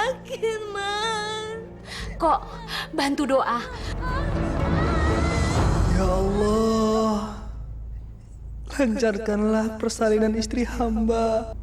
sakit, Mas. Kok bantu doa. Ya Allah, lancarkanlah persalinan istri hamba.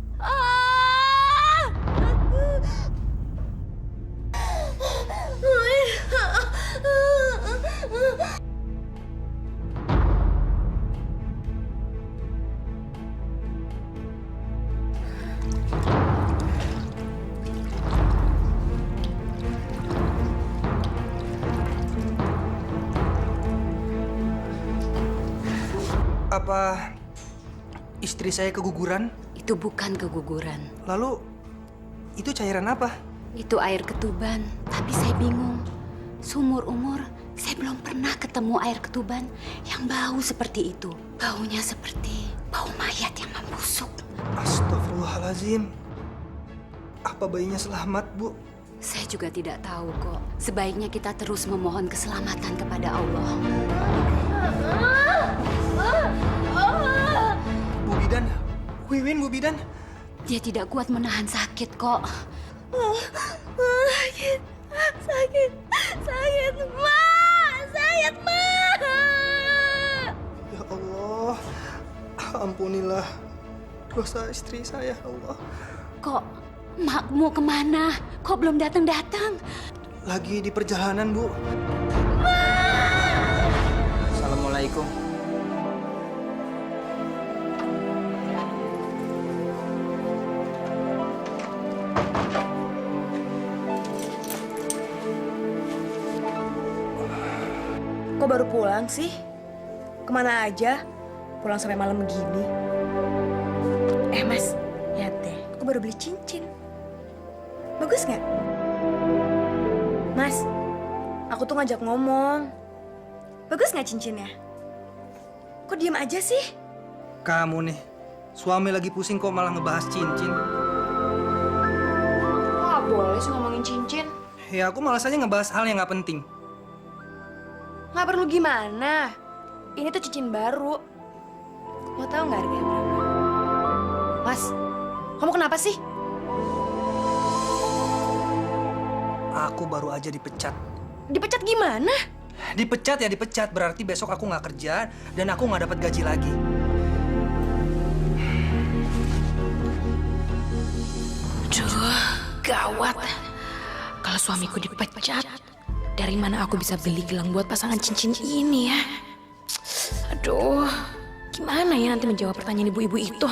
Apa istri saya keguguran? Itu bukan keguguran. Lalu itu cairan apa? Itu air ketuban. Tapi saya bingung. Seumur umur saya belum pernah ketemu air ketuban yang bau seperti itu. Baunya seperti bau mayat yang membusuk. Astagfirullahaladzim. Apa bayinya selamat, Bu? Saya juga tidak tahu kok. Sebaiknya kita terus memohon keselamatan kepada Allah. Bu Bidan, Wiwin, Bu Bidan. Dia tidak kuat menahan sakit kok. Sakit, sakit, sakit, Ma, sakit, Ma. Ya Allah, ampunilah dosa istri saya, Allah. Kok makmu kemana? Kok belum datang-datang? Lagi di perjalanan, Bu. Assalamualaikum. Kok baru pulang sih? Kemana aja? Pulang sampai malam begini. Mas, lihat deh. Aku baru beli cincin. Bagus nggak? Mas, aku tuh ngajak ngomong. Bagus nggak cincinnya? Kok diem aja sih? Kamu nih, suami lagi pusing kok malah ngebahas cincin. Nggak boleh sih ngomongin cincin. Ya aku malas aja ngebahas hal yang nggak penting. Nggak perlu gimana. Ini tuh cincin baru. Mau tahu nggak harganya berapa? Mas, kamu kenapa sih? Aku baru aja dipecat. Dipecat gimana? Dipecat ya dipecat, berarti besok aku nggak kerja dan aku nggak dapat gaji lagi. Aduh, gawat. Kalau suamiku dipecat, dari mana aku bisa beli gelang buat pasangan cincin ini ya? Aduh, gimana ya nanti menjawab pertanyaan ibu-ibu itu?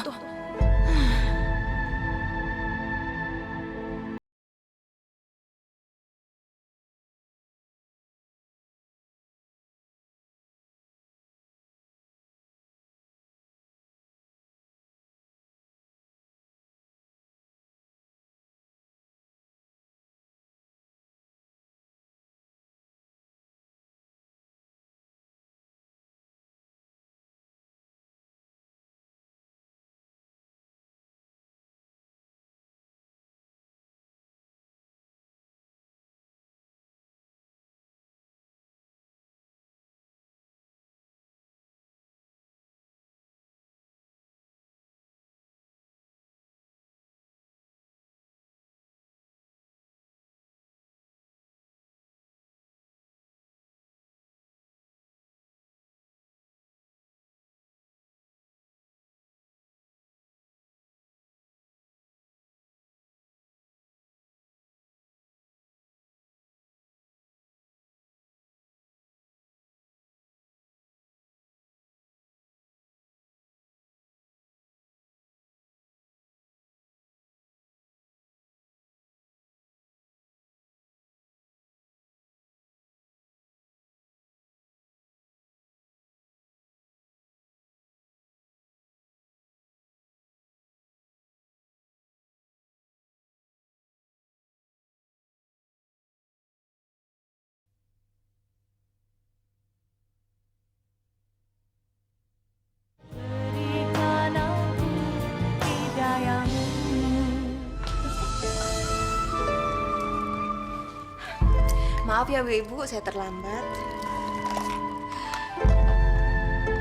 Maaf ya Ibu, saya terlambat.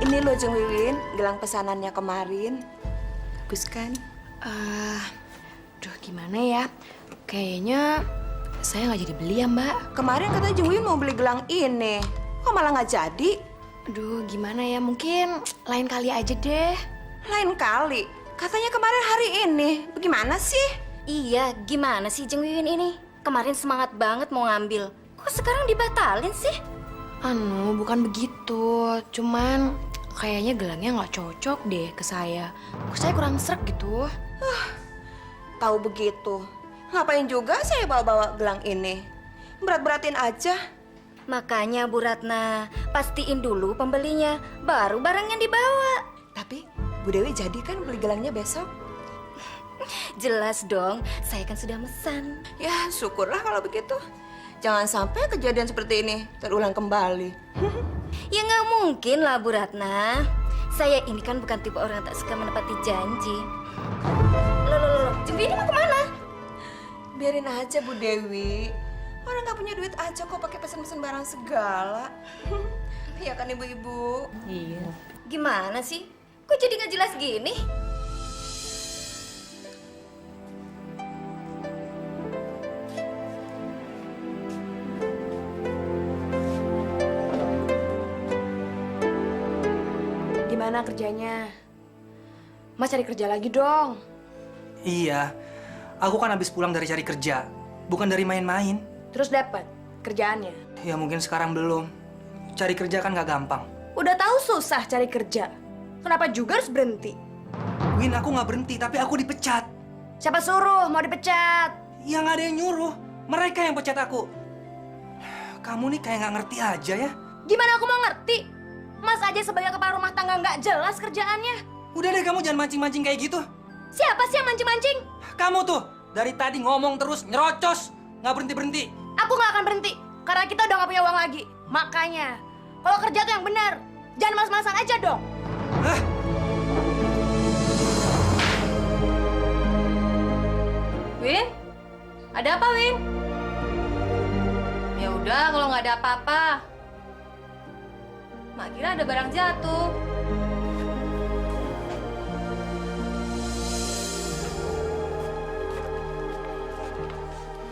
Ini loh Jeng Wiwin, gelang pesanannya kemarin. Bagus kan? Aduh, gimana ya? Kayaknya saya nggak jadi beli ya, Mbak. Kemarin katanya Jeng Wiwin mau beli gelang ini. Kok malah nggak jadi? Aduh, gimana ya? Mungkin lain kali aja deh. Lain kali. Katanya kemarin hari ini. Bagaimana sih? Iya, gimana sih Jeng Wiwin ini? Kemarin semangat banget mau ngambil. Kok sekarang dibatalin sih? Anu, bukan begitu. Cuman kayaknya gelangnya nggak cocok deh ke saya. Kok saya kurang srek gitu. Tahu begitu. Ngapain juga saya bawa-bawa gelang ini? Berat-beratin aja. Makanya Bu Ratna, pastiin dulu pembelinya, baru barang yang dibawa. Tapi Bu Dewi jadi kan beli gelangnya besok? Jelas dong, saya kan sudah mesan. Ya syukurlah kalau begitu. Jangan sampai kejadian seperti ini terulang kembali. Ya nggak mungkin lah Bu Ratna. Saya ini kan bukan tipe orang yang tak suka menepati janji. Loh, Jeng Wiwin mau kemana? Biarin aja Bu Dewi. Orang nggak punya duit aja kok pakai pesen-pesen barang segala. Iya kan ibu-ibu? Iya. Gimana sih? Kok jadi nggak jelas gini? Gimana kerjanya? Mas cari kerja lagi dong. Iya, aku kan habis pulang dari cari kerja, bukan dari main-main. Terus dapat kerjaannya? Ya mungkin sekarang belum. Cari kerja kan nggak gampang. Udah tahu susah cari kerja. Kenapa juga harus berhenti? Win, aku nggak berhenti, tapi aku dipecat. Siapa suruh mau dipecat? Ya nggak ada yang nyuruh, mereka yang pecat aku. Kamu nih kayak nggak ngerti aja ya. Gimana aku mau ngerti? Mas aja sebagai kepala rumah tangga nggak jelas kerjaannya. Udah deh, kamu jangan mancing-mancing kayak gitu. Siapa sih yang mancing-mancing? Kamu tuh dari tadi ngomong terus nyerocos, nggak berhenti-berhenti. Aku nggak akan berhenti karena kita udah nggak punya uang lagi. Makanya kalau kerja tuh yang benar, jangan mas-masan aja dong. Hah? Win, ada apa Win? Ya udah kalau nggak ada apa-apa. Mak kira ada barang jatuh.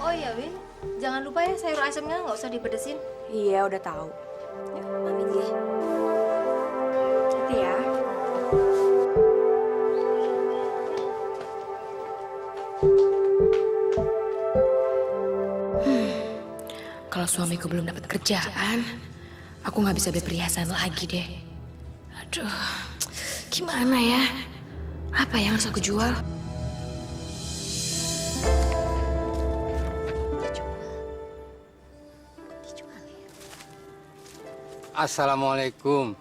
Oh iya Win, jangan lupa ya sayur asemnya nggak usah dipedesin. Iya udah tahu. Yuk, pamit ya. Hati ya. Kalau suamiku belum dapat kerjaan, aku nggak bisa beli perhiasan lagi deh. Aduh, gimana ya? Apa yang harus aku jual? Assalamualaikum.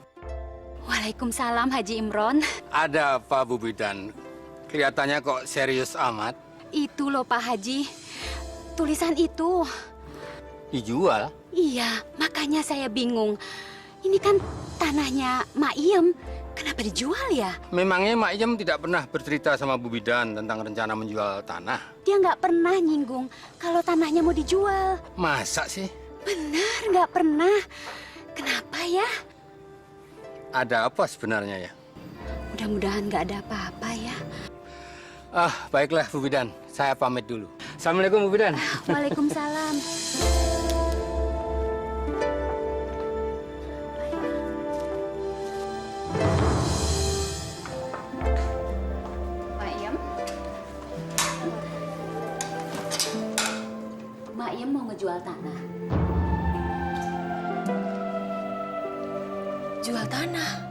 Waalaikumsalam Haji Imron. Ada apa Bu Bidan? Kelihatannya kok serius amat. Itu loh Pak Haji, tulisan itu. Dijual? Iya, makanya saya bingung. Ini kan tanahnya Mak Iem, kenapa dijual ya? Memangnya Mak Iem tidak pernah bercerita sama Bu Bidan tentang rencana menjual tanah? Dia nggak pernah nyinggung kalau tanahnya mau dijual. Masa sih? Benar, nggak pernah. Kenapa ya? Ada apa sebenarnya ya? Mudah-mudahan nggak ada apa-apa ya. Ah, baiklah Bu Bidan. Saya pamit dulu. Assalamualaikum Bu Bidan. Waalaikumsalam. Mak Iem? Mak Iem mau ngejual tanah. Jual tanah?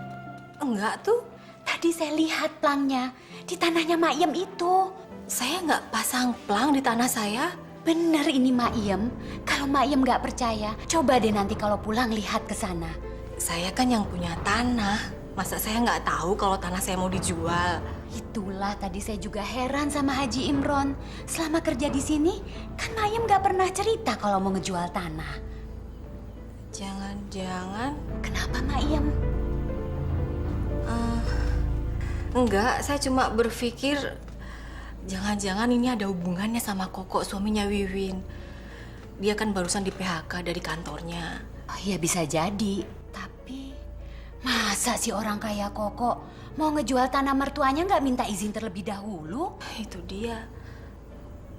Enggak tuh. Tadi saya lihat plangnya di tanahnya Mak Iem itu. Saya nggak pasang plang di tanah saya. Bener ini Mak Iem. Kalau Mak Iem nggak percaya, coba deh nanti kalau pulang lihat ke sana. Saya kan yang punya tanah. Masa saya nggak tahu kalau tanah saya mau dijual? Itulah tadi saya juga heran sama Haji Imron. Selama kerja di sini, kan Mak Iem nggak pernah cerita kalau mau ngejual tanah. Jangan-jangan... Kenapa Mak Iem? Enggak, saya cuma berpikir jangan-jangan ini ada hubungannya sama Koko, suaminya Wiwin. Dia kan barusan di PHK dari kantornya. Oh ya bisa jadi. Tapi masa sih orang kaya Koko mau ngejual tanah mertuanya nggak minta izin terlebih dahulu? Itu dia.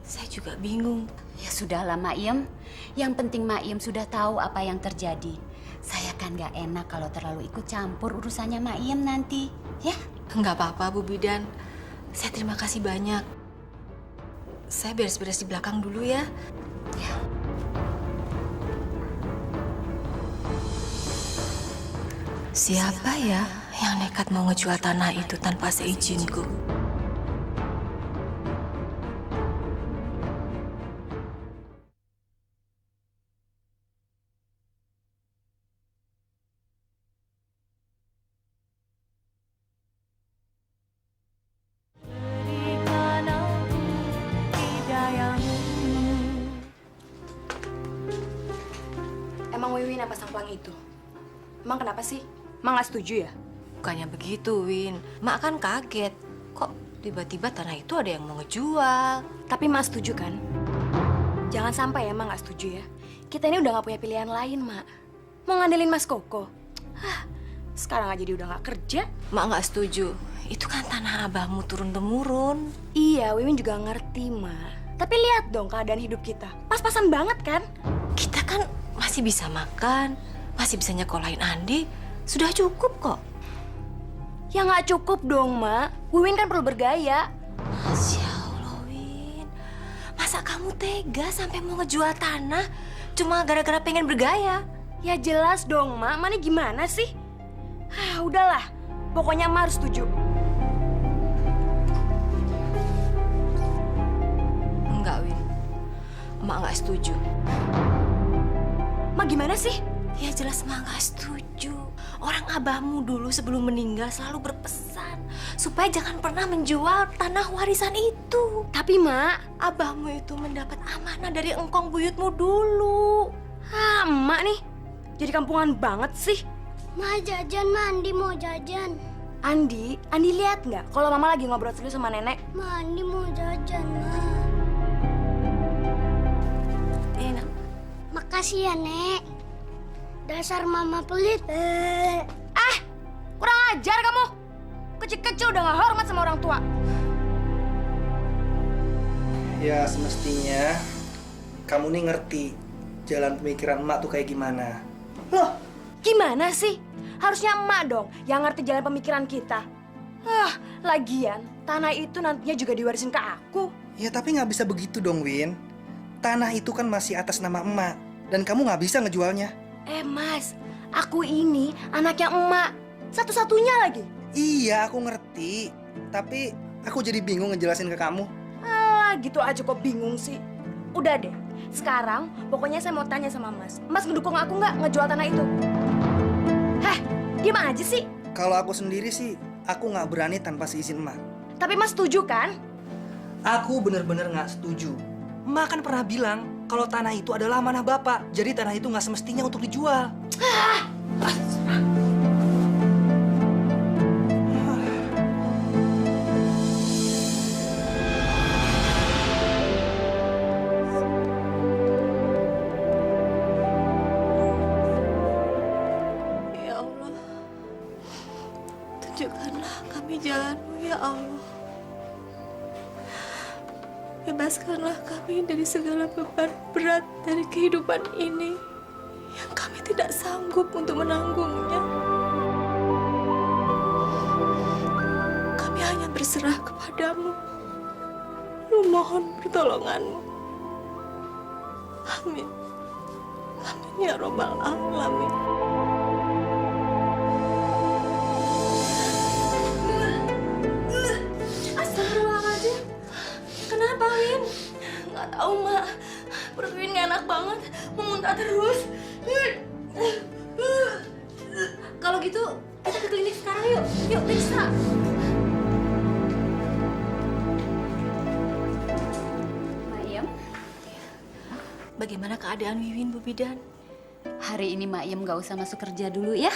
Saya juga bingung. Ya sudahlah Maiem, yang penting Maiem sudah tahu apa yang terjadi. Saya kan gak enak kalau terlalu ikut campur urusannya Maiem nanti, ya? Nggak apa-apa, Bu Bidan. Saya terima kasih banyak. Saya beres-beres di belakang dulu ya. Ya. Siapa ya yang nekat mau ngejual tanah itu tanpa seizinku? Emang Wiwin apa sang pelang itu? Emang kenapa sih? Emang nggak setuju ya? Bukannya begitu, Win. Mak kan kaget. Kok tiba-tiba tanah itu ada yang mau ngejual? Tapi Mak setuju kan? Jangan sampai ya Mak nggak setuju ya. Kita ini udah nggak punya pilihan lain, Mak. Mau ngandelin Mas Koko. Hah, sekarang aja dia udah nggak kerja. Mak nggak setuju. Itu kan tanah abahmu turun-temurun. Iya, Wiwin juga ngerti, Mak. Tapi lihat dong keadaan hidup kita. Pas-pasan banget kan? Kita kan masih bisa makan, masih bisa nyekolahin Andi. Sudah cukup kok. Ya nggak cukup dong, Mak. Wiwin kan perlu bergaya. Masya Allah, Win. Masa kamu tega sampai mau ngejual tanah cuma gara-gara pengen bergaya? Ya jelas dong, Mak. Mana gimana sih? Ah, udahlah. Pokoknya Mak harus setuju. Enggak, Win. Emak nggak setuju. Mak gimana sih? Ya jelas emak nggak setuju. Orang abahmu dulu sebelum meninggal selalu berpesan supaya jangan pernah menjual tanah warisan itu. Tapi, Mak, Abahmu itu mendapat amanah dari engkong buyutmu dulu. ah, Emak nih. Jadi kampungan banget sih. Ma jajan, Ma Andi mau jajan. Andi lihat nggak kalau Mama lagi ngobrol serius sama nenek? Ma Andi mau jajan, Ma. Enak. Makasih ya, Nek. Dasar Mama pelit. Kurang ajar kamu. Kecil-kecil udah nggak hormat sama orang tua. Ya semestinya kamu nih ngerti jalan pemikiran emak tuh kayak gimana. Loh, gimana sih? Harusnya emak dong yang ngerti jalan pemikiran kita. Lagian tanah itu nantinya juga diwarisin ke aku. Ya tapi nggak bisa begitu dong, Win. Tanah itu kan masih atas nama emak dan kamu nggak bisa ngejualnya. Mas, aku ini anaknya emak. Satu-satunya lagi. Iya, aku ngerti. Tapi aku jadi bingung ngejelasin ke kamu. Alah, gitu aja kok bingung sih. Udah deh, sekarang pokoknya saya mau tanya sama Mas. Mas ngedukung aku nggak ngejual tanah itu? Heh, diam aja sih. Kalau aku sendiri sih, aku nggak berani tanpa seizin emak. Tapi Mas setuju kan? Aku bener-bener nggak setuju. Emak kan pernah bilang kalau tanah itu adalah amanah bapak. Jadi tanah itu nggak semestinya untuk dijual. Ya Allah, tunjukkanlah kami jalanmu ya Allah. Bebaskanlah kami dari segala beban berat dari kehidupan ini yang kami tidak sanggup untuk menanggungnya. Kami hanya berserah kepadamu. Memohon pertolonganmu. Amin. Amin ya Rabbal Alamin. Astagfirullahaladzim. Kenapa, Win? Nggak tahu, Mak. Perut Win nggak enak banget. Mau muntah terus. Kalau gitu, kita ke klinik sekarang yuk. Yuk, periksa. Maiem, Bagaimana keadaan Wiwin, Bu Bidan? hari ini Maiem gak usah masuk kerja dulu ya.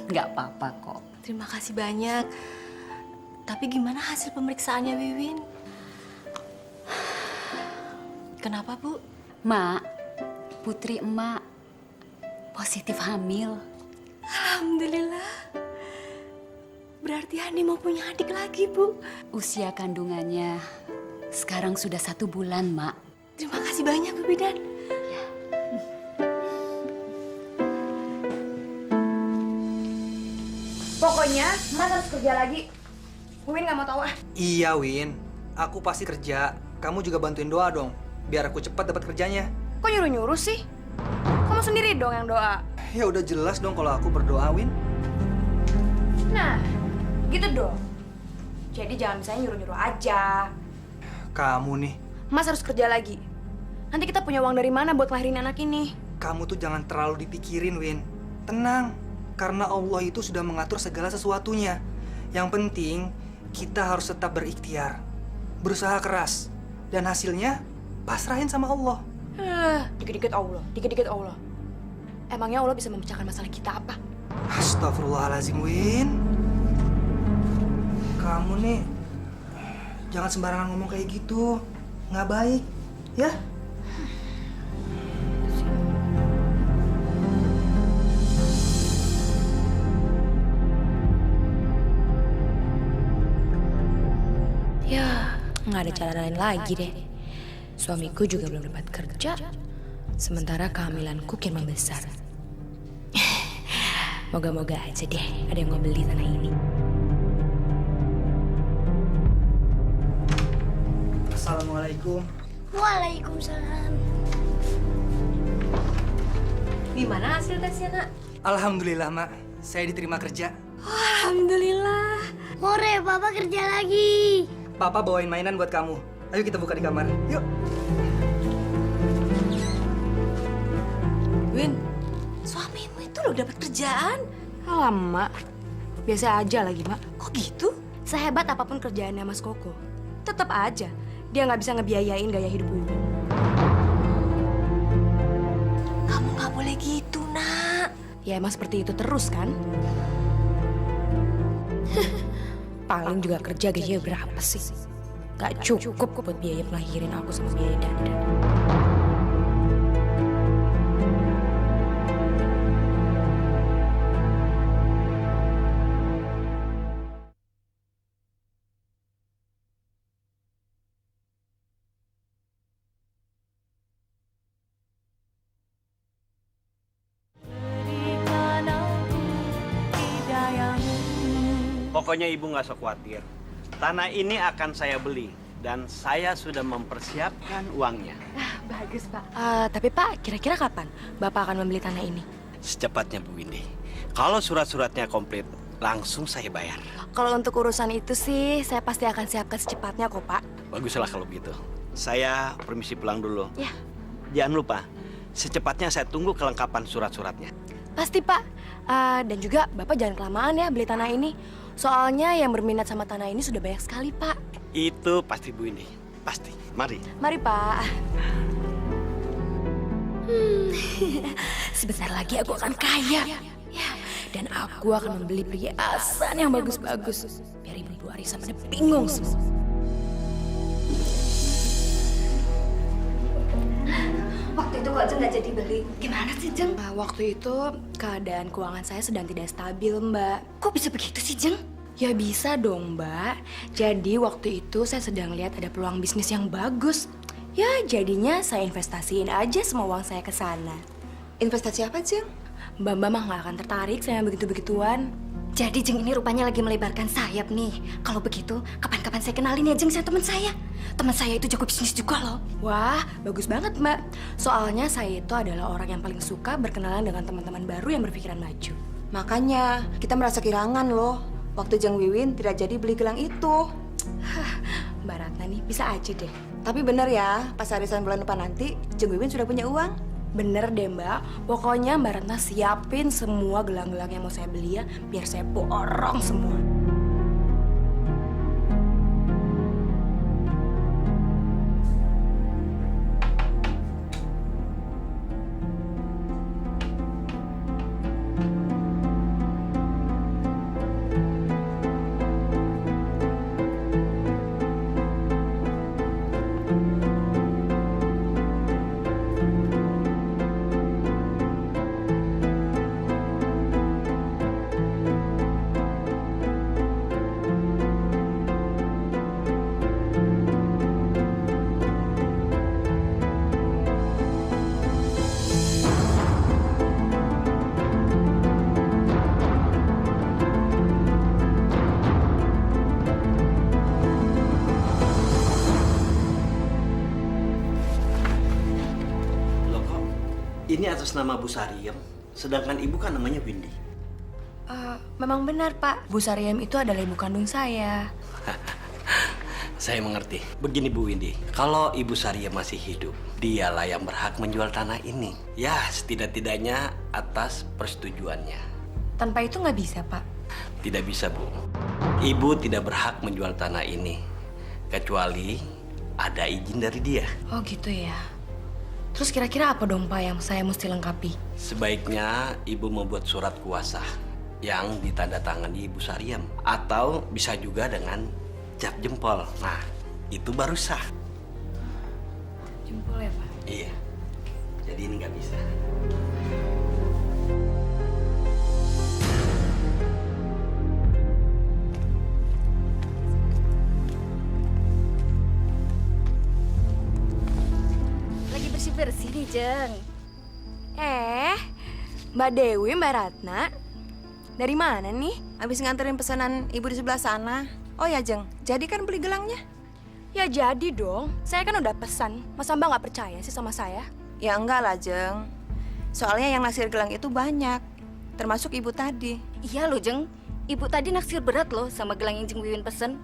Gak apa-apa kok. Terima kasih banyak. Tapi gimana hasil pemeriksaannya Wiwin? Kenapa, Bu? Mak, putri emak positif hamil. Alhamdulillah. Berarti Andi mau punya adik lagi, Bu. Usia kandungannya Sekarang sudah 1 bulan, Mak. Terima kasih banyak, Bu Bidan. Pokoknya Mas harus kerja lagi. Win nggak mau tahu ah. Iya, Win. Aku pasti kerja. Kamu juga bantuin doa dong, biar aku cepat dapat kerjanya. Kok nyuruh-nyuruh sih? Kamu sendiri dong yang doa. Ya udah jelas dong kalau aku berdoa, Win. Nah, gitu dong. Jadi jangan misalnya nyuruh-nyuruh aja. Kamu nih, Mas harus kerja lagi. Nanti kita punya uang dari mana buat ngelahirin anak ini? kamu tuh jangan terlalu dipikirin, Win. Tenang, karena Allah itu sudah mengatur segala sesuatunya. Yang penting, kita harus tetap berikhtiar, berusaha keras, dan hasilnya pasrahin sama Allah. Dikit-dikit Allah, dikit-dikit Allah. Emangnya Allah bisa memecahkan masalah kita apa? Astagfirullahaladzim, Win. Kamu nih, jangan sembarangan ngomong kayak gitu. Nggak baik, ya? Ya, nggak ada cara lain lagi deh. Suamiku juga belum dapat kerja, sementara kehamilanku kian membesar. Moga-moga aja deh ada yang mau beli tanah ini. Assalamualaikum. Waalaikumsalam. Gimana hasil tesnya, Nak? Alhamdulillah, Mak. Saya diterima kerja. Alhamdulillah. Hore, Papa kerja lagi. Papa bawain mainan buat kamu. Ayo kita buka di kamar. Yuk. Win, suamimu itu loh dapat kerjaan. Alah, Mak. Biasa aja lagi, Mak. Kok gitu? Sehebat apapun kerjaannya Mas Koko, tetap aja dia nggak bisa ngebiayain gaya hidup Wiwi. Kamu nggak boleh gitu, Nak. Ya emang seperti itu terus kan? Paling juga kerja gajinya berapa sih? Gak cukup buat biaya melahirin aku sama biaya dandan. Pokoknya ibu nggak usah khawatir. Tanah ini akan saya beli dan saya sudah mempersiapkan uangnya. Bagus, Pak. Tapi Pak, kira-kira kapan Bapak akan membeli tanah ini? Secepatnya Bu Windy. Kalau surat-suratnya komplit, langsung saya bayar. Kalau untuk urusan itu sih, saya pasti akan siapkan secepatnya kok, Pak. Baguslah kalau begitu. Saya permisi pulang dulu. Ya. Jangan lupa, secepatnya saya tunggu kelengkapan surat-suratnya. Pasti, Pak. Dan juga Bapak jangan kelamaan ya beli tanah ini. Soalnya yang berminat sama tanah ini sudah banyak sekali, Pak. Itu pasti Bu Windy. Pasti. Mari. Mari, Pak. Sebentar lagi aku akan kaya. Ya, dan aku akan membeli perhiasan yang bagus-bagus. Biar ibu Arisa pada bingung semua. Waktu itu kok Jeng nggak jadi beli. Gimana sih, Jeng? Waktu itu keadaan keuangan saya sedang tidak stabil, Mbak. Kok bisa begitu sih, Jeng? Ya bisa dong, Mbak. Jadi waktu itu saya sedang lihat ada peluang bisnis yang bagus. Ya jadinya saya investasiin aja semua uang saya ke sana. Investasi apa, Jeng? Mbak mah nggak akan tertarik sama begitu-begituan. Jadi Jeng ini rupanya lagi melebarkan sayap nih. Kalau begitu, kapan-kapan saya kenalin ya Jeng sama teman saya. Teman saya itu jago bisnis juga loh. Wah, bagus banget, Mbak. Soalnya saya itu adalah orang yang paling suka berkenalan dengan teman-teman baru yang berpikiran maju. Makanya kita merasa kehilangan loh. Waktu Jeng Wiwin tidak jadi beli gelang itu. Mbak Ratna nih bisa aja deh. Tapi bener ya, pas arisan bulan depan nanti, Jeng Wiwin sudah punya uang. Bener deh, Mbak. Pokoknya Mbak Ratna siapin semua gelang-gelang yang mau saya beli ya, biar saya borong semua. ini atas nama Bu Sariem, sedangkan ibu kan namanya Windy. Memang benar, Pak. Bu Sariem itu adalah ibu kandung saya. Saya mengerti. Begini Bu Windy, kalau Ibu Sariem masih hidup, dialah yang berhak menjual tanah ini. Ya, setidak-tidaknya atas persetujuannya. Tanpa itu nggak bisa, Pak. Tidak bisa, Bu. Ibu tidak berhak menjual tanah ini, kecuali ada izin dari dia. Oh gitu ya. Terus kira-kira apa dong, Pak, yang saya mesti lengkapi? Sebaiknya Ibu membuat surat kuasa yang ditandatangani Ibu Sariem. Atau bisa juga dengan cap jempol. Nah, itu baru sah. Jempol ya, Pak? Iya. Jadi ini nggak bisa. Lagi bersih-bersih nih, Jeng. Mbak Dewi, Mbak Ratna, dari mana nih? Habis nganterin pesanan ibu di sebelah sana. Oh ya, Jeng, jadi kan beli gelangnya? Ya jadi dong, saya kan udah pesan. Masa Mbak nggak percaya sih sama saya? Ya enggak lah, Jeng. Soalnya yang naksir gelang itu banyak, termasuk ibu tadi. Iya loh, Jeng. Ibu tadi naksir berat loh sama gelang yang Jeng Wiwin pesen.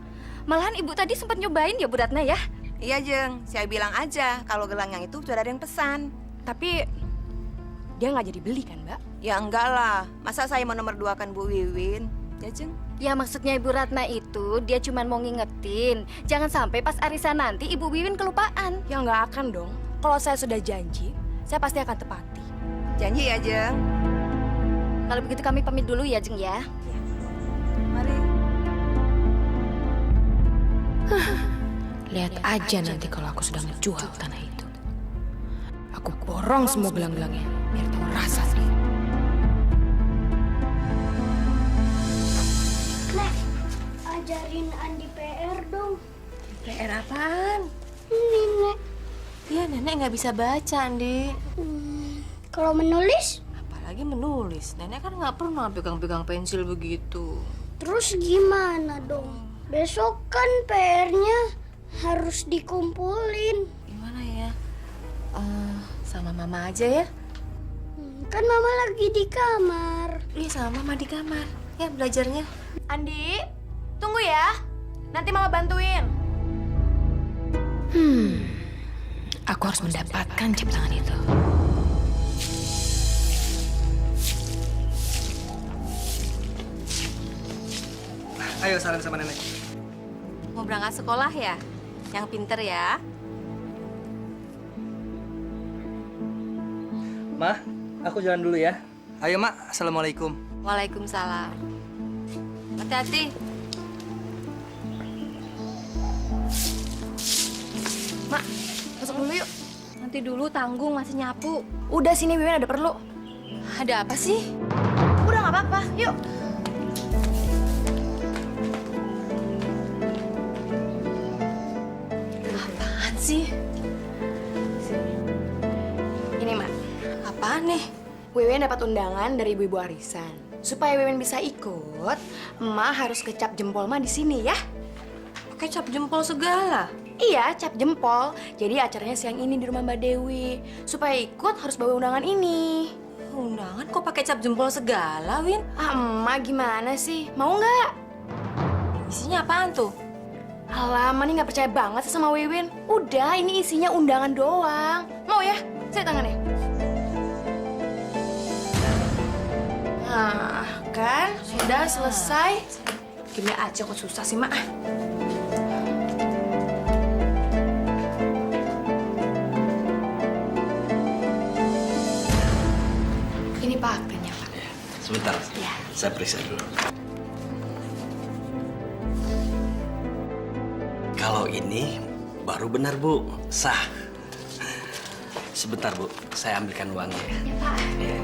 Malahan ibu tadi sempat nyobain ya, Bu Ratna ya. Iya, Jeng, saya bilang aja kalau gelang yang itu sudah ada yang pesan. Tapi dia nggak jadi beli kan, Mbak? Ya enggak lah, masa saya mau nomor 2 kan Bu Wiwin? Ya, Jeng. Ya maksudnya Ibu Ratna itu dia cuma mau ngingetin. Jangan sampai pas arisan nanti Ibu Wiwin kelupaan. Ya nggak akan dong. Kalau saya sudah janji, saya pasti akan tepati. Janji ya, Jeng. Kalau begitu kami pamit dulu ya, Jeng ya. Mari. Lihat aja nanti kalau aku sudah ngejual tanah itu. Aku borong semua gelang-gelangnya, biar tahu rasa nih. Nek, ajarin Andi PR dong. PR apaan? Ini, Nek. Iya, Nenek nggak bisa baca, Andi. Kalau menulis, Apalagi menulis. Nenek kan nggak pernah pegang-pegang pensil begitu. terus gimana dong? Besok kan PR-nya harus dikumpulin. Gimana ya? Sama Mama aja ya? Kan Mama lagi di kamar. Iya, sama Mama di kamar. Ya, belajarnya. Andi, tunggu ya. Nanti Mama bantuin. Aku harus mendapatkan jam tangan itu. Ayo salam sama nenek. Mau berangkat sekolah ya? Yang pinter ya. Ma, aku jalan dulu ya. Ayo, Mak. Assalamualaikum. Waalaikumsalam. Hati-hati. Mak, masuk dulu yuk. Nanti dulu tanggung masih nyapu. Udah sini Wiwin ada perlu. Ada apa sih? Udah nggak apa-apa, yuk. Apaan sih? Ini Mak, Apaan nih? Wiwin dapat undangan dari ibu-ibu arisan. Supaya Wiwin bisa ikut, Emak harus kecap jempol Ma di sini ya. Pakai cap jempol segala. Iya, cap jempol. Jadi acaranya siang ini di rumah Mbak Dewi. Supaya ikut harus bawa undangan ini. Undangan kok pakai cap jempol segala, Win? Ah, Emak gimana sih? Mau nggak? Isinya apaan tuh? Alah, Emak nih nggak percaya banget sih sama Wiwin. Udah, ini isinya undangan doang. Mau ya? Saya tangannya. Nah, kan sudah selesai. Gini aja kok susah sih, Mak. Ini Pak aktennya, Pak. Ya, sebentar. Ya. Saya periksa dulu. Kalau ini baru benar, Bu. Sah. Sebentar, Bu. Saya ambilkan uangnya. Ya, Pak. Ya.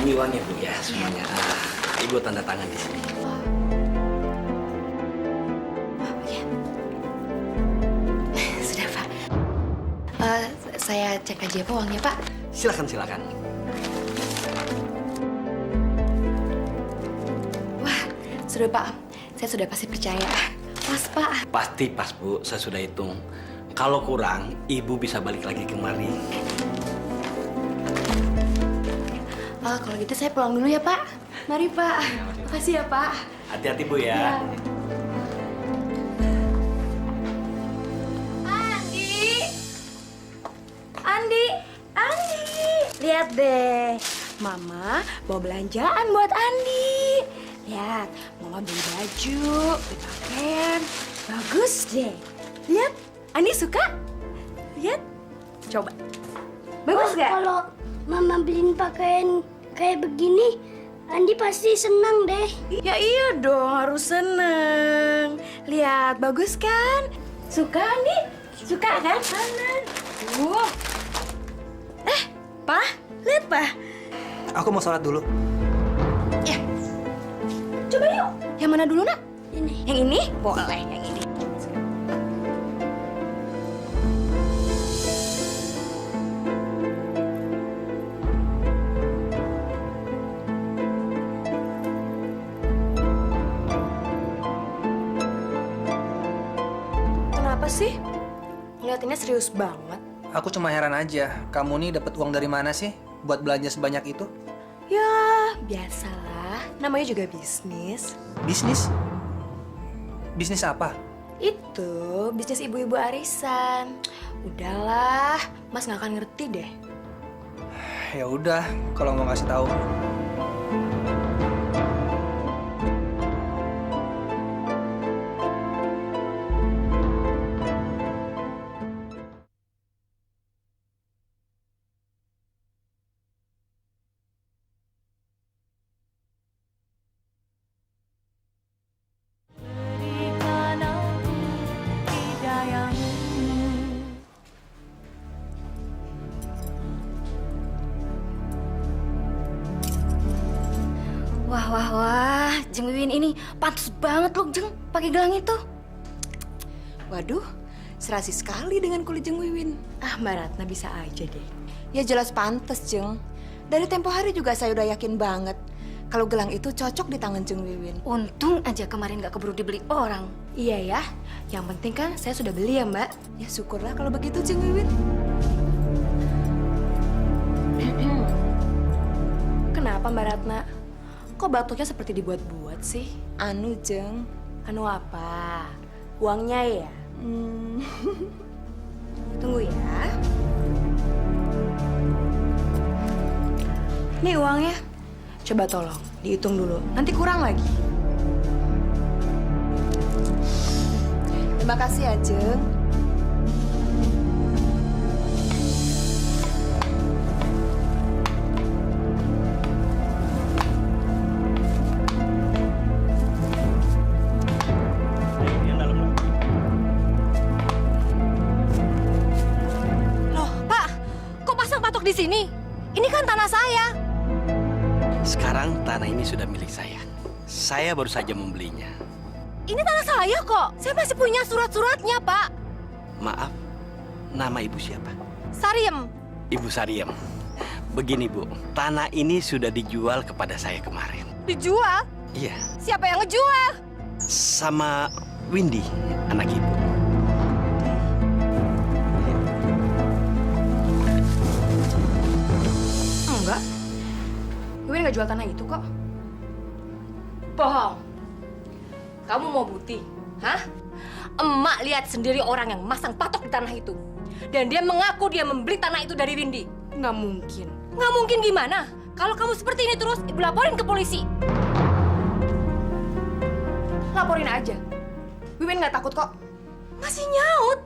Ini uangnya, Bu, ya, semuanya. Ibu tanda tangan di sini. Sudah, Pak. Saya cek aja Pak uangnya, Pak. Silakan, silakan. Sudah Pak, saya sudah pasti percaya. Mas Pak. Pasti pas Bu, saya sudah hitung. Kalau kurang, Ibu bisa balik lagi kemari. Kalau gitu saya pulang dulu ya Pak. Mari Pak. Makasih ya Pak. Hati-hati Bu ya. Andi, lihat deh, Mama bawa belanjaan buat Andi. Lihat, Mama beli baju, beli pakaian, bagus deh. Lihat, Andi suka? Lihat, coba, bagus gak? Kalau Mama beliin pakaian kayak begini, Andi pasti senang deh. Ya iya dong, harus seneng. Lihat, bagus kan? Suka Andi? Suka kan? Wow. Pak, lihat Pak. Aku mau sholat dulu. Ya, coba yuk. Yang mana dulu nak? Ini. Yang ini? Boleh, yang ini. Kenapa sih? Ngeliatinnya serius banget. Aku cuma heran aja, kamu nih dapat uang dari mana sih buat belanja sebanyak itu? Ya, biasalah. Namanya juga bisnis. Bisnis? Bisnis apa? Itu bisnis ibu-ibu arisan. Udahlah, Mas nggak akan ngerti deh. Ya udah, kalau mau ngasih tahu. Wah, Jeng Wiwin ini pantas banget loh, Jeng, pakai gelang itu. Waduh, serasi sekali dengan kulit Jeng Wiwin. Mbak Ratna bisa aja deh. Ya jelas pantas, Jeng. Dari tempo hari juga saya udah yakin banget kalau gelang itu cocok di tangan Jeng Wiwin. Untung aja kemarin gak keburu dibeli orang. Iya ya, yang penting kan saya sudah beli ya Mbak. Ya syukurlah kalau begitu Jeng Wiwin. Kenapa Mbak Ratna? Kok batuknya seperti dibuat-buat sih? Anu, Jeng. Anu apa? Uangnya ya? Tunggu ya. Nih uangnya. Coba tolong, dihitung dulu. Nanti kurang lagi. Terima kasih ya, Jeng. Di sini, ini kan tanah saya. Sekarang tanah ini sudah milik saya. Saya baru saja membelinya. Ini tanah saya kok. Saya masih punya surat-suratnya, Pak. Maaf, nama ibu siapa? Sariem. Ibu Sariem. Begini Bu, tanah ini sudah dijual kepada saya kemarin. Dijual? Iya. Siapa yang ngejual? Sama Windy, anak ibu. Enggak. Wiwin nggak jual tanah itu kok. Bohong. Kamu mau bukti? Hah? Emak lihat sendiri orang yang masang patok di tanah itu. Dan dia mengaku dia membeli tanah itu dari Windy. Nggak mungkin. Nggak mungkin gimana? Kalau kamu seperti ini terus, ibu laporin ke polisi. Laporin aja. Wiwin nggak takut kok. Masih nyaut?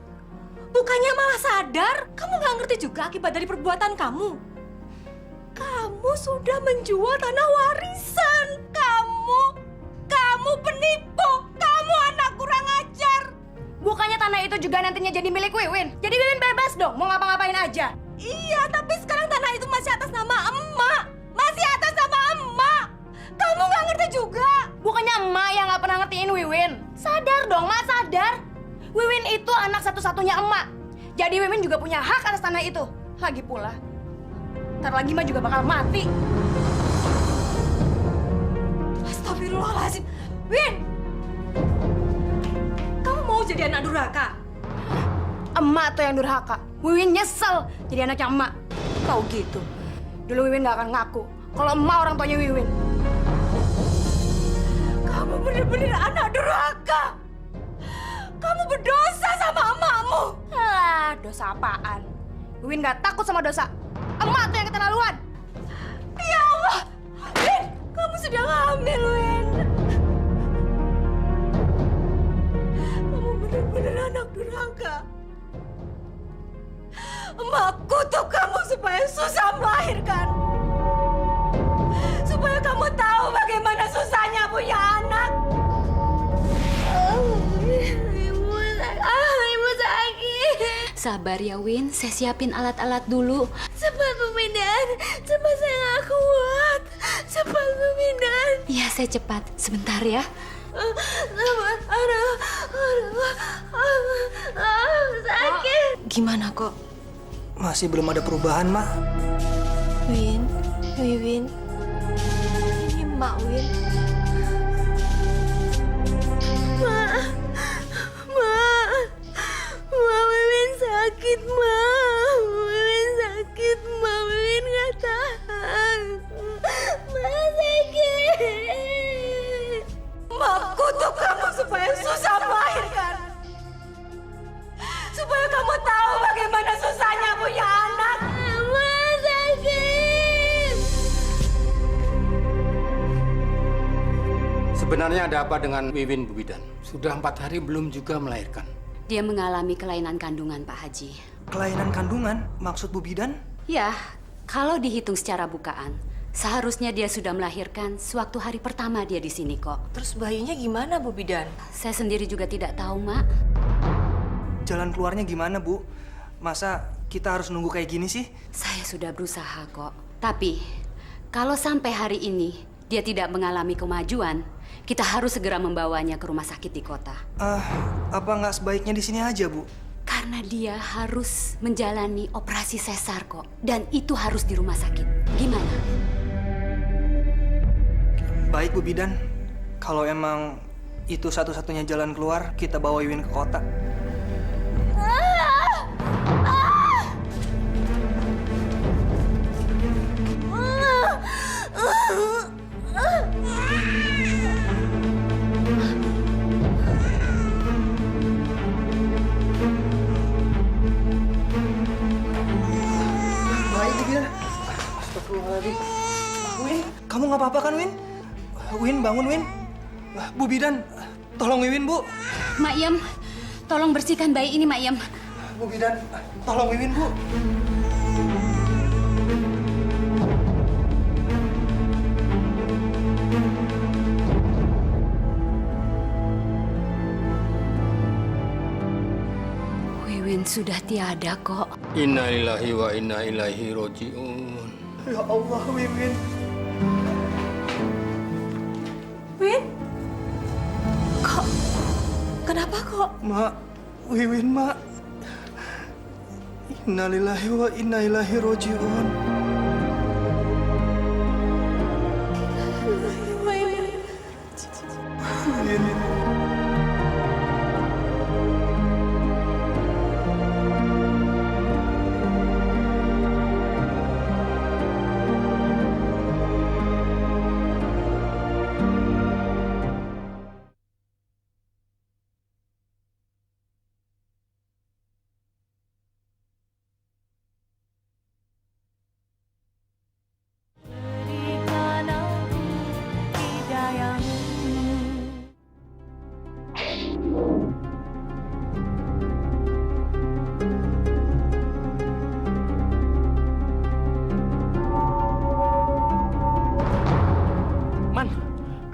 Bukannya malah sadar? Kamu nggak ngerti juga akibat dari perbuatan kamu? Kamu sudah menjual tanah warisan. Kamu penipu. Kamu anak kurang ajar. Bukannya tanah itu juga nantinya jadi milik Wiwin. Jadi Wiwin bebas dong, mau ngapa-ngapain aja. Iya, tapi sekarang tanah itu masih atas nama emak. Masih atas nama emak. Kamu nggak ngerti juga. Bukannya emak yang nggak pernah ngertiin Wiwin. Sadar dong, Mak, sadar. Wiwin itu anak satu-satunya emak. Jadi Wiwin juga punya hak atas tanah itu. Lagi pula, ntar lagi Mak juga bakal mati. Astagfirullahaladzim. Win! Kamu mau jadi anak durhaka? Emak tuh yang durhaka. Wiwin nyesel jadi anaknya emak. Kau gitu. Dulu Wiwin gak akan ngaku kalau emak orang tuanya Wiwin. Kamu bener-bener anak durhaka. Kamu berdosa sama emakmu. Alah, dosa apaan? Wiwin gak takut sama dosa. Emak tuh yang keterlaluan. Ya Allah! Win! Kamu sudah hamil, Win. Kamu bener-bener anak durhaka. Emak kutuk kamu supaya susah melahirkan. Supaya kamu tahu bagaimana susahnya punya anak. Ibu sakit. Sabar ya, Win. Saya siapin alat-alat dulu. Cepat pemindahan. Cepat, saya nggak kuat. Cepat pemindahan. Iya, saya cepat. Sebentar ya. Sakit. Gimana kok? Masih belum ada perubahan, Mak. Win, Wiwin, ini Mak Win. Ma Wiwin sakit, Ma. Wiwin sakit, Ma. Wiwin nggak tahan. Ma sakit. Ma kutuk kamu supaya susah melahirkan. Supaya kamu tahu bagaimana susahnya punya anak. Ma sakit. Sebenarnya ada apa dengan Wiwin, Bu Bidan? Sudah 4 hari belum juga melahirkan. Dia mengalami kelainan kandungan, Pak Haji. Kelainan kandungan? Maksud Bu Bidan? Ya, kalau dihitung secara bukaan, seharusnya dia sudah melahirkan sewaktu hari pertama dia di sini kok. Terus bayinya gimana, Bu Bidan? Saya sendiri juga tidak tahu, Mak. Jalan keluarnya gimana, Bu? Masa kita harus nunggu kayak gini sih? Saya sudah berusaha kok. Tapi, kalau sampai hari ini dia tidak mengalami kemajuan, kita harus segera membawanya ke rumah sakit di kota. Apa nggak sebaiknya di sini aja, Bu? Karena dia harus menjalani operasi sesar kok. Dan itu harus di rumah sakit. Gimana? Baik, Bu Bidan. Kalau emang itu satu-satunya jalan keluar, kita bawa Wiwin ke kota. Baik, Bu Bidan. Astagfirullahaladzim. Win, kamu nggak apa-apa kan, Win? Win, bangun, Win. Bu Bidan, tolong Wiwin, Bu. Mak Yem, tolong bersihkan bayi ini, Mak Yem. Bu Bidan, tolong Wiwin, Bu. Wiwin sudah tiada kok. Innalillahi wa inna ilaihi roji'un. Ya Allah, Wiwin. Win? Kok? Kenapa kok? Mak, Wiwin, Mak. Innalillahi wa inna ilaihi roji'un. Win.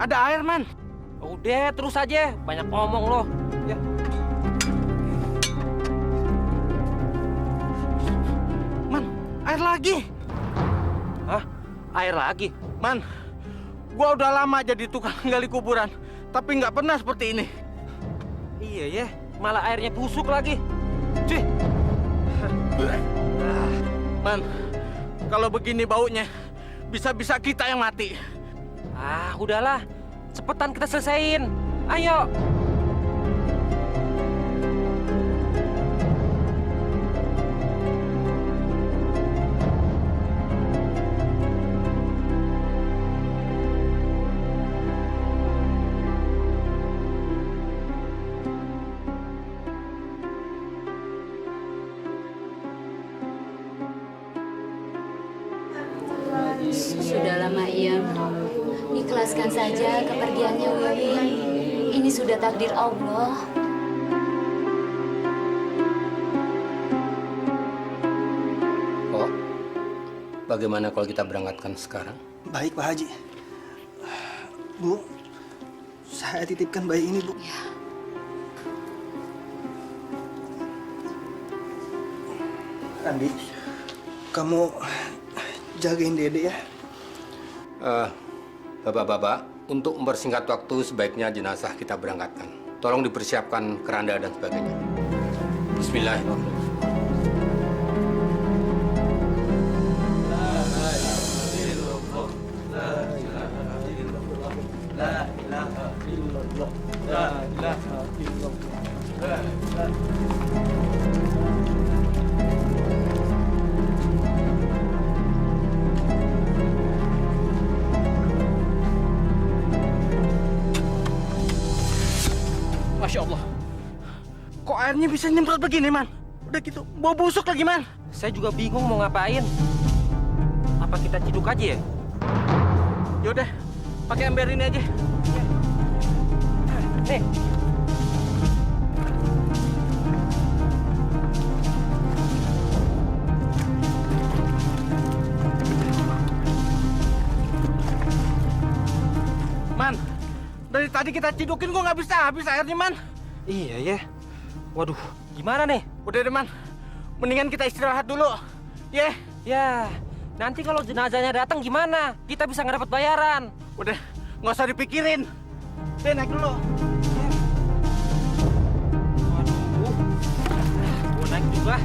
Ada air, Man. Udah, terus aja. Banyak ngomong lo. Ya. Man, air lagi. Hah? Air lagi? Man, gua udah lama jadi tukang gali kuburan. Tapi nggak pernah seperti ini. Iya ya, malah airnya busuk lagi. Cih. Man, kalau begini baunya, bisa-bisa kita yang mati. Ah, udahlah. Cepetan kita selesaiin. Ayo. Sudahlah, Mak Iem. Ikhlaskan saja kepergiannya Wiwin. Ini sudah takdir Allah. Oh, bagaimana kalau kita berangkatkan sekarang? Baik, Pak Haji. Bu, saya titipkan bayi ini, Bu. Ya. Andi, kamu jagain Dede ya. Bapak-bapak, untuk mempersingkat waktu sebaiknya jenazah kita berangkatkan. Tolong dipersiapkan keranda dan sebagainya. Bismillahirrahmanirrahim. Masya Allah. Kok airnya bisa nyemprot begini, Man? Udah gitu, bau busuk lagi, Man. Saya juga bingung mau ngapain. Apa kita ciduk aja ya? Yaudah, pakai ember ini aja. Nih. Man, dari tadi kita cidukin kok nggak bisa habis airnya, Man. Iya ya. Waduh, gimana nih? Udah deh, Man. Mendingan kita istirahat dulu. Ya. Ya, nanti kalau jenazahnya datang gimana? Kita bisa nggak dapat bayaran. Udah, nggak usah dipikirin. Deh, naik dulu. Waduh. Gua naik juga.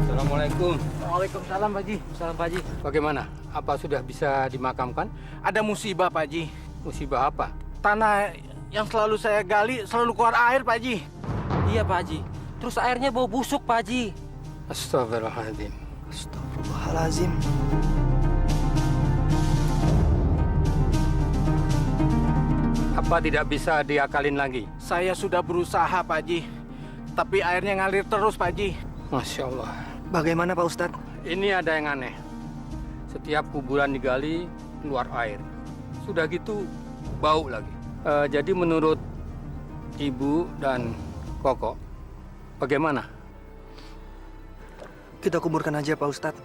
Assalamualaikum. Waalaikumsalam, Pak Haji. Salam, Pak Haji. Bagaimana? Apa sudah bisa dimakamkan? Ada musibah, Pak Haji. Musibah apa? Tanah yang selalu saya gali selalu keluar air, Pak Haji. Iya, Pak Haji. Terus airnya bau busuk, Pak Haji. Astagfirullahaladzim. Astagfirullahaladzim. Apa tidak bisa diakalin lagi? Saya sudah berusaha, Pak Haji. Tapi airnya ngalir terus, Pak Haji. Masya Allah. Bagaimana, Pak Ustadz? Ini ada yang aneh. Setiap kuburan digali, keluar air. Sudah gitu, bau lagi. Jadi menurut Ibu dan Koko, bagaimana? Kita kuburkan aja, Pak Ustadz.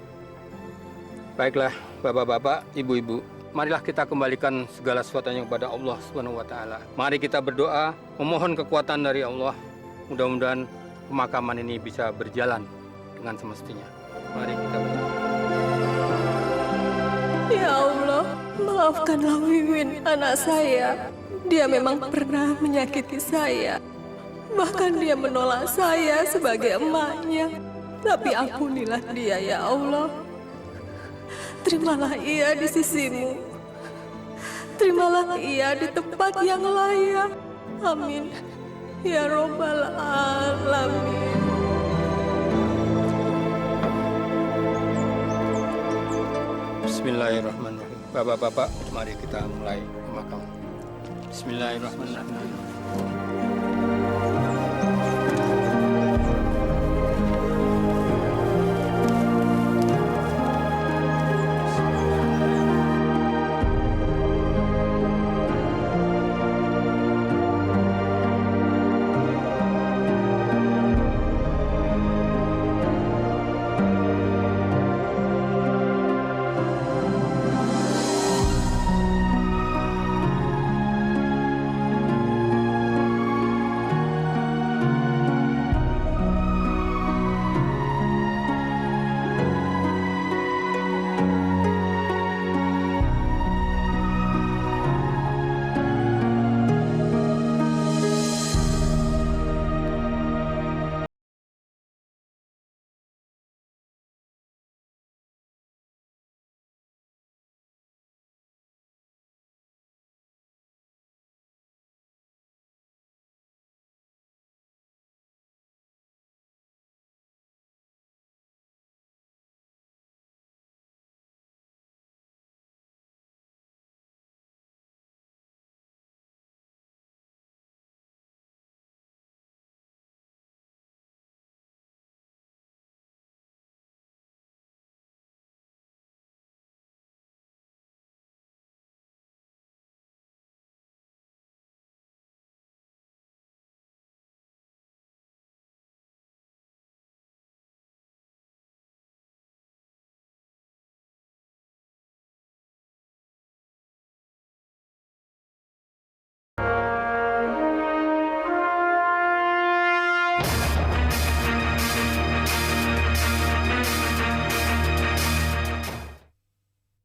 Baiklah, bapak-bapak, ibu-ibu. Marilah kita kembalikan segala sesuatunya kepada Allah SWT. Mari kita berdoa, memohon kekuatan dari Allah. Mudah-mudahan pemakaman ini bisa berjalan dengan semestinya. Mari kita berdoa. Ya Allah, maafkanlah Wiwin, anak saya. Dia memang pernah menyakiti saya. Bahkan dia menolak saya sebagai emaknya. Tapi ampunilah dia, ya Allah. Terimalah ia di sisimu. Terimalah ia di tempat yang layak. Amin. Ya Rabbal Alamin. Bismillahirrahmanirrahim. Bapak-bapak, mari kita mulai pemakaman. Bismillahirrahmanirrahim. Andi.